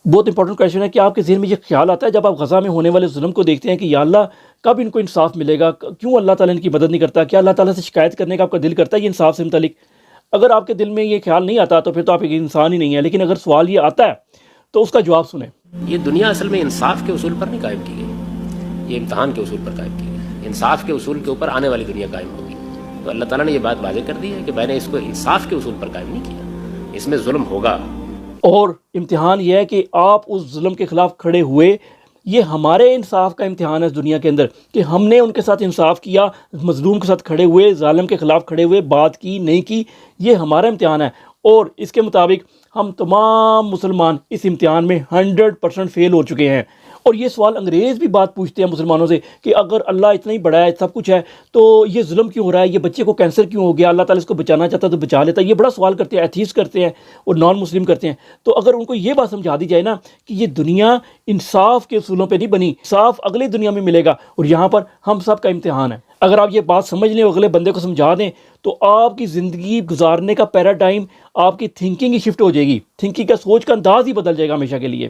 بہت important question ہے کہ آپ کے ذہن میں یہ خیال آتا ہے جب آپ غزہ میں ہونے والے ظلم کو دیکھتے ہیں کہ یا اللہ کب ان کو انصاف ملے گا، کیوں اللہ تعالیٰ ان کی مدد نہیں کرتا، کیا اللہ تعالیٰ سے شکایت کرنے کا آپ کا دل کرتا ہے یہ انصاف سے متعلق؟ اگر آپ کے دل میں یہ خیال نہیں آتا تو پھر تو آپ ایک انسان ہی نہیں ہے، لیکن اگر سوال یہ آتا ہے تو اس کا جواب سنیں۔ یہ دنیا اصل میں انصاف کے اصول پر نہیں قائم کی گئی، یہ امتحان کے اصول پر قائم کی گئی۔ انصاف کے اصول کے اوپر آنے والی دنیا قائم ہوگی۔ تو اللہ تعالیٰ نے یہ بات واضح کر دی ہے کہ میں نے اس کو انصاف کے اصول پر قائم نہیں کیا، اس میں ظلم ہوگا۔ اور امتحان یہ ہے کہ آپ اس ظلم کے خلاف کھڑے ہوئے، یہ ہمارے انصاف کا امتحان ہے اس دنیا کے اندر کہ ہم نے ان کے ساتھ انصاف کیا، مظلوم کے ساتھ کھڑے ہوئے، ظالم کے خلاف کھڑے ہوئے، بات کی نہیں کی، یہ ہمارا امتحان ہے۔ اور اس کے مطابق ہم تمام مسلمان اس امتحان میں 100% فیل ہو چکے ہیں۔ اور یہ سوال انگریز بھی بات پوچھتے ہیں مسلمانوں سے کہ اگر اللہ اتنا ہی بڑا ہے، سب کچھ ہے، تو یہ ظلم کیوں ہو رہا ہے، یہ بچے کو کینسر کیوں ہو گیا، اللہ تعالیٰ اس کو بچانا چاہتا تو بچا لیتا۔ یہ بڑا سوال کرتے ہیں، ایتھیسٹ کرتے ہیں اور نان مسلم کرتے ہیں۔ تو اگر ان کو یہ بات سمجھا دی جائے نا کہ یہ دنیا انصاف کے اصولوں پہ نہیں بنی، انصاف اگلی دنیا میں ملے گا اور یہاں پر ہم سب کا امتحان ہے، اگر آپ یہ بات سمجھ لیں، اگلے بندے کو سمجھا دیں، تو آپ کی زندگی گزارنے کا پیراڈائم، آپ کی تھنکنگ ہی شفٹ ہو جائے گی، تھنکنگ کا سوچ کا انداز ہی بدل جائے گا ہمیشہ کے لیے۔